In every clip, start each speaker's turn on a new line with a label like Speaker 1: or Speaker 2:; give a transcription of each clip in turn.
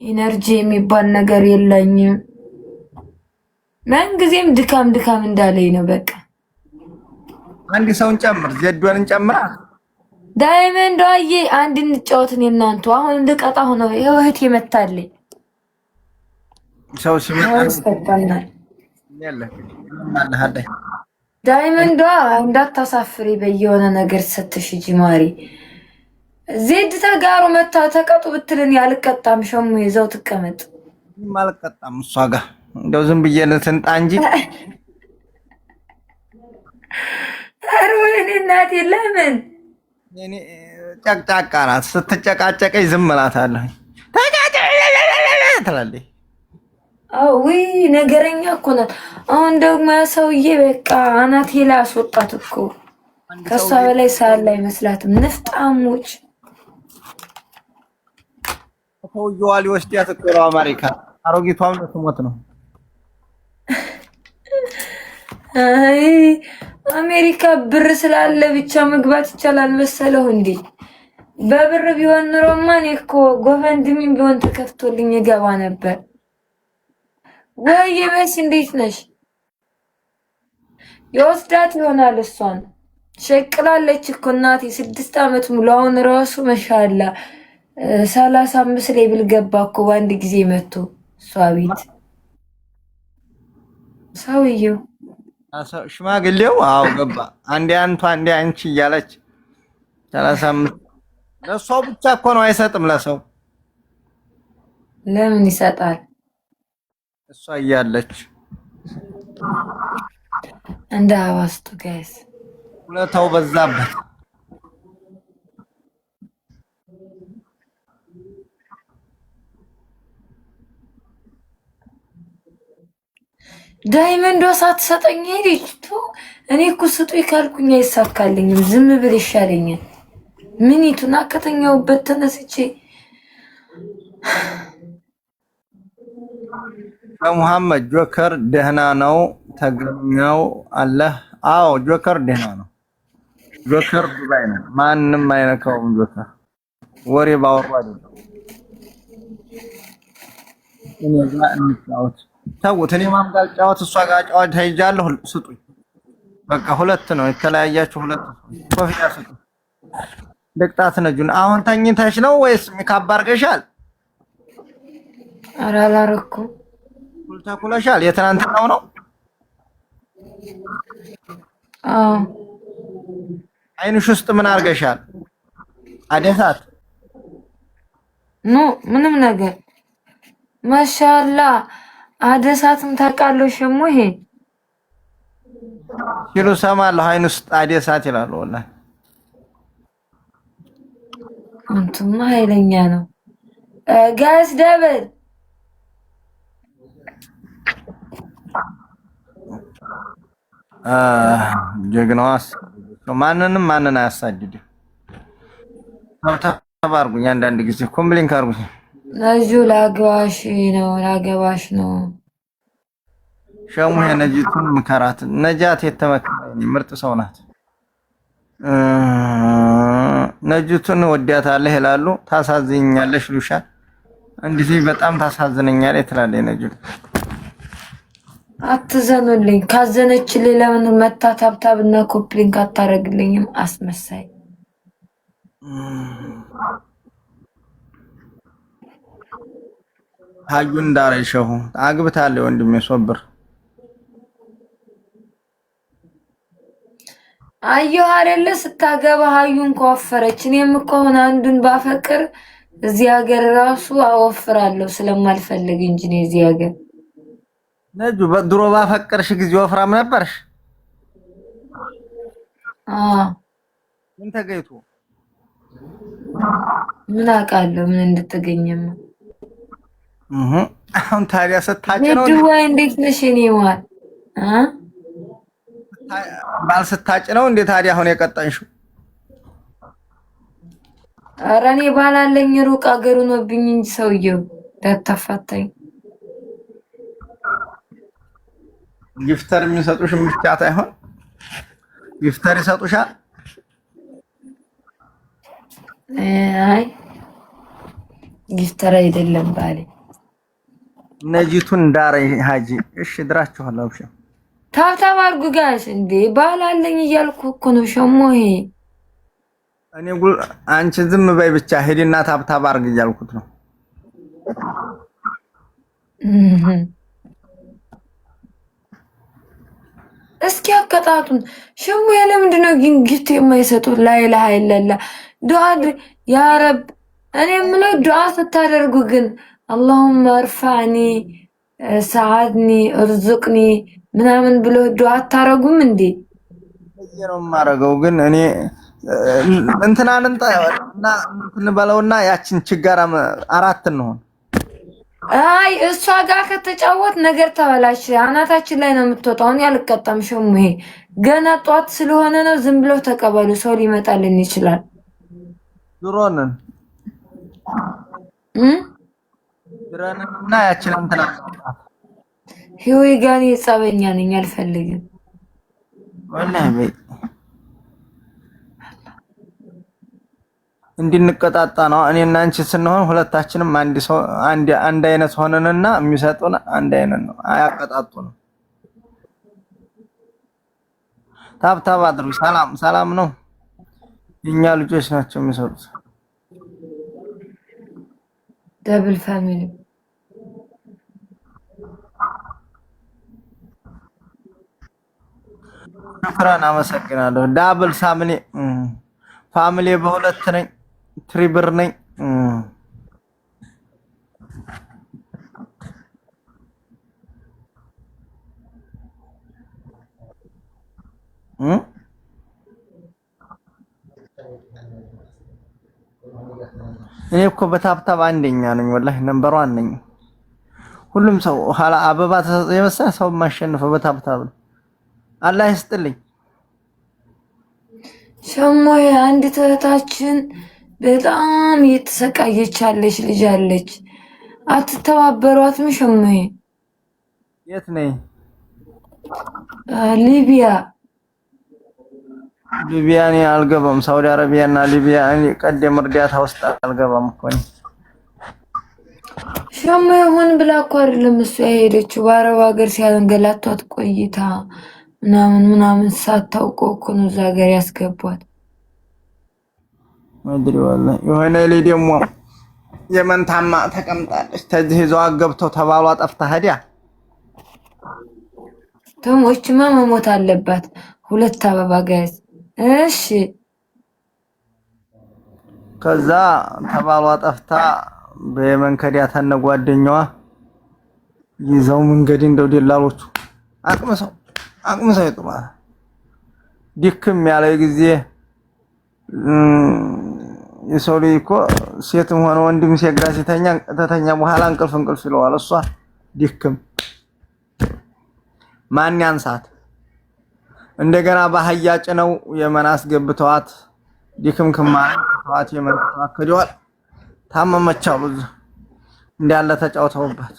Speaker 1: ኢነርጂ የሚባል ነገር የለኝም። ምንጊዜም ድካም እንዳለኝ ነው። በቃ
Speaker 2: አንድ ሰውን ጨምር፣ ጀዷን ጨምራ
Speaker 1: ዳይመንድ አዬ አንድ እንጫወት እኔ እናንተ አሁን እንደቀጣ ሆኖ እህቴ መታለኝ።
Speaker 2: ሰው ሲመጣ
Speaker 1: ይሰጣናል።
Speaker 2: ያለ ማለሃደ
Speaker 1: ዳይመንዷ እንዳታሳፍሪ በየሆነ ነገር ስትሽ ጅማሪ ዜድ ተጋሩ መታ ተቀጡ ብትልን ያልቀጣም ሸሙ ይዘው ትቀመጥ
Speaker 2: ማልቀጣም እሷ ጋር እንደው ዝም ብዬ ልትንጣ እንጂ
Speaker 1: አሮን እናቴ ለምን
Speaker 2: እኔ ጨቅጫቃ ናት። ስትጨቃጨቀኝ ዝም እላታለሁ። ትላለች።
Speaker 1: አዊ ነገረኛ እኮ ናት። አሁን ደግሞ ያ ሰውዬ በቃ አናቴ ላይ አስወጣት እኮ ከሷ በላይ ሳል ላይ መስላትም ንፍጣሞች
Speaker 2: ሰውዬዋ ሊወስዳት እኮ ነው አሜሪካ። አሮጊቷም ልትሞት ነው።
Speaker 1: አይ አሜሪካ ብር ስላለ ብቻ መግባት ይቻላል መሰለው እንዴ? በብር ቢሆን ኖሮማ እኔ እኮ ጎፈንድሚም ቢሆን ተከፍቶልኝ ይገባ ነበር። ወይ በስ እንዴት ነሽ? የወስዳት ይሆናል እሷን ሸቅላለች እኮ እናቴ 6 አመት ሙሉ። አሁን ራሱ መሻላ 35 ላይ ብል ገባ እኮ በአንድ ጊዜ መጥቶ እሷ ቤት ሰውዬው
Speaker 2: ሽማግሌው። አዎ ገባ። አንዴ አንቱ አንዴ አንቺ እያለች 35 ለሷ ብቻ እኮ ነው። አይሰጥም ለሰው።
Speaker 1: ለምን ይሰጣል?
Speaker 2: እሷ እያለች
Speaker 1: እንደ አዋስቱ ጋይስ
Speaker 2: ሁለታው በዛበት።
Speaker 1: ዳይመንዷ ሳትሰጠኝ ሄደች። እኔ እኮ ስጡኝ ካልኩኝ አይሳካልኝም። ዝም ብል ይሻለኛል። ምኒቱና ከተኛውበት ተነስቼ
Speaker 2: ሙሐመድ ጆከር ደህና ነው ተገኘው አለ። አዎ ጆከር ደህና ነው። ጆከር ዱባይ ነው። ማንም አይነካውም። ጆከር ወሬ ባወሩ አይደለም። እኔ ጋር እንጫወት ተውት። እኔ ማን ጋር ጫወት? እሷ ጋር ጫወት ሄጃለሁ። ስጡኝ በቃ ሁለት ነው የተለያያችሁ። ሁለት ኮፊያ ስጡኝ። ልቅጣት ነጁን። አሁን ተኝተሽ ነው ወይስ ሜካፕ አድርገሻል?
Speaker 1: ኧረ አላረኩም።
Speaker 2: ተኩለሻል። የትናንትናው ነው።
Speaker 1: አዎ
Speaker 2: አይንሽ ውስጥ ምን አድርገሻል? አደሳት
Speaker 1: ኖ ምንም ነገር ማሻአላ አደሳትም ታውቃለሽ። ሸሞ ይሄ
Speaker 2: ሲሉ ሰማለሁ። አይን ውስጥ አደሳት ይላሉ። ወላሂ
Speaker 1: አንተማ ኃይለኛ ነው ጋስ ደብል
Speaker 2: ጀግናዋስ ማንን አያሳድድም። ተባርጉኝ አንዳንድ ጊዜ ኮምፕሊንክ አርጉኝ።
Speaker 1: ነጁ ላገባሽ ነው።
Speaker 2: ሸሙ ነጂቱን ምከራት። ነጃት የተመከረኝ ምርጥ ሰው ናት። ነጂቱን ወዲያታለህ ይላሉ። ታሳዝኛለሽ ይሉሻል። እንዲህ በጣም ታሳዝነኛለህ ትላለች ነጂቱ።
Speaker 1: አትዘኑልኝ። ካዘነችልኝ ለምን መታ ታብታብና ኮፕሊንክ አታረግልኝም? አስመሳይ
Speaker 2: ሀዩ እንዳረሸሁ አግብታለሁ። ወንድሜ ሶብር
Speaker 1: አየሁ አይደለ? ስታገባ ሀዩን ከወፈረች እኔም እኮ አሁን አንዱን ባፈቅር እዚህ ሀገር ራሱ አወፍራለሁ ስለማልፈልግ እንጂ ነው እዚህ ሀገር
Speaker 2: ነጁ በድሮ ባፈቀርሽ ጊዜ ወፍራም ነበርሽ? ምን ተገይቶ?
Speaker 1: ምን አውቃለሁ ምን እንደተገኘማ።
Speaker 2: አሁን ታዲያ ስታጭ ነው
Speaker 1: ወይ እንዴት ነሽ? እኔ ዋል
Speaker 2: ባል ስታጭ ነው እንዴ ታዲያ አሁን የቀጠንሽው?
Speaker 1: ኧረ እኔ ባላለኝ ሩቅ አገሩ ነውብኝ እንጂ ሰውየው እንዳታፋታኝ።
Speaker 2: ጊፍተር የሚሰጡሽ ብቻ ሳይሆን ጊፍተር
Speaker 1: ጊፍተር አይደለም ባሌ።
Speaker 2: ነጂቱን ዳረ ሀጂ እሺ ድራችኋለሁ። እሺ
Speaker 1: ታብታብ አድርጉ ጋይስ። እንዴ ባል አለኝ እያልኩ እኮ ነው ሸሞሄ።
Speaker 2: እኔ ጉል አንቺ ዝም በይ ብቻ ሄድና ታብታብ አድርግ እያልኩት ነው።
Speaker 1: እስኪ አቀጣጡን ሸሞሄ። ለምንድን ነው ግን ጊፍት የማይሰጡት? ላይላህ አይለላ ዱዓ ያ ረብ። እኔ የምለው ዱዓ ስታደርጉ ግን አላሁመ እርፋዕኒ ሰዓድኒ እርዙቅኒ ምናምን ብሎ ዱዓ አታረጉም እንዴ?
Speaker 2: ነው የማደርገው ግን እኔ እንትናን እንጣና እንበለውና ያችን ችጋራ አራት እንሆን።
Speaker 1: አይ እሷ ጋር ከተጫወት ነገር ተበላሽ። አናታችን ላይ ነው የምትወጣው። እኔ አልቀጣም ሸሙሄ። ገና ጧት ስለሆነ ነው። ዝም ብለው ተቀበሉ። ሰው ሊመጣልን ይችላል።
Speaker 2: ድሮንን ድረንና ያችን እንትና
Speaker 1: ህይወት ጋር የጸበኛ ነኝ አልፈልግም።
Speaker 2: ወላሂ በይ እንድንቀጣጣ ነው። እኔና አንቺ ስንሆን ሁለታችንም አንድ አይነት ሆነንና የሚሰጡን አንድ አይነት ነው። አያቀጣጡንም። ታብታብ አድርጉ። ሰላም ነው። የኛ ልጆች ናቸው የሚሰጡት።
Speaker 1: ደብል ፋሚሊ
Speaker 2: ሽክራን አመሰግናለሁ። ዳብል ፋሚሊ በሁለት ነኝ። ትሪብር ነኝ። እኔ እኮ በታብታብ አንደኛ ነኝ። ወላሂ ነምበር 1 ነኝ። ሁሉም ሰው ኋላ አበባ የመሰለ ሰው ማሸነፈው በታብታብ ነው። አላህ ይስጥልኝ።
Speaker 1: ሸሞዬ አንድ እህታችን በጣም እየተሰቃየች ያለች ልጅ አለች። አትተባበሯትም? ሸሞዬ
Speaker 2: የት ነኝ?
Speaker 1: ሊቢያ
Speaker 2: እኔ አልገባም። ሳውዲ አረቢያ እና ሊቢያ እኔ ቀደም እርዳታ ውስጥ አልገባም እኮ ነው።
Speaker 1: ሸሞዬ ሆን ብላ እኮ አይደለም እሱ የሄደችው። በአረብ ሀገር ሲያንገላቷት ቆይታ ምናምን ሳታውቀው እኮ ነው እዛ ሀገር ያስገቧት።
Speaker 2: ወድሪ ወላሂ የሆነ ላይ ደግሞ የመንታማ ተቀምጣለች። ተዚህ ይዘው አገብተው ተባሏ ጠፍታ ሄዳ
Speaker 1: ተሞችማ መሞት አለባት። 2 አበባ ጋዝ እሺ።
Speaker 2: ከዛ ተባሏ ጠፍታ በየመን ከዲያ ተነ ጓደኛዋ ይዘው መንገድ እንደው ደላሎቹ አቅምሰው ይጥሏል። ድክም ያለ ጊዜ የሰው ልጅ እኮ ሴትም ሆነ ወንድም ሲያግራ ተተኛ በኋላ እንቅልፍ ይለዋል። እሷ ድክም ማን ያንሳት? እንደገና ባህያ ጭነው የመን አስገብተዋት ድክም ከማለት የመን ተዋከደዋል። ታመመች አሉ እንዳለ ተጫውተውባት።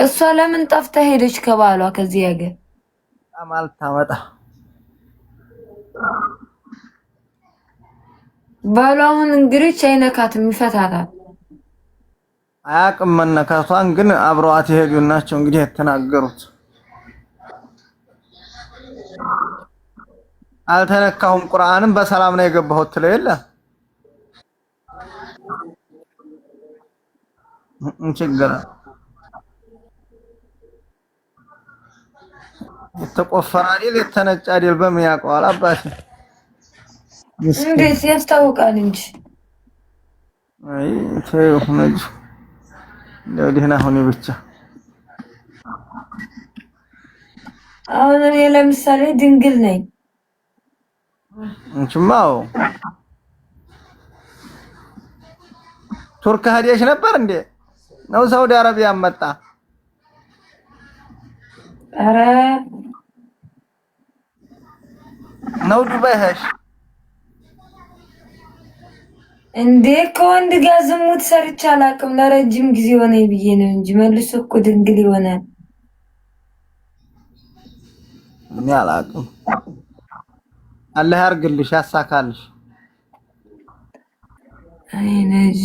Speaker 1: እሷ ለምን ጠፍታ ሄደች ከባሏ ከዚህ ሀገር?
Speaker 2: አማል ታመጣ
Speaker 1: ባሏ አሁን እንግዲህ አይነካትም፣ ይፈታታል።
Speaker 2: አያውቅም መነካቷን፣ ግን አብረዋት የሄዱ ናቸው እንግዲህ የተናገሩት። አልተነካሁም ቁርአንም በሰላም ነው የገባሁት ትለው የለ እንችግራ የተቆፈረ አይደል የተነጨ አይደል በምን ያውቀዋል አባቴ?
Speaker 1: እንዴት ያስታውቃል እንጂ።
Speaker 2: አይ ተይው ነጅ ደህና ሆኔ ብቻ።
Speaker 1: አሁን እኔ ለምሳሌ ድንግል ነኝ።
Speaker 2: እንችማው ቱርክ ሄደሽ ነበር እንዴ? ነው ሳውዲ አረቢያ መጣ?
Speaker 1: ኧረ
Speaker 2: ነው ዱባይ ሄሽ
Speaker 1: እንዴ? ከወንድ ጋር ዝሙት ሰርቼ አላውቅም። ለረጅም ጊዜ ሆነኝ ብዬ ነው እንጂ መልሶ እኮ ድንግል ይሆናል።
Speaker 2: እኔ አላውቅም። አላህ ያርግልሽ፣ ያሳካልሽ።
Speaker 1: አይ ልጅ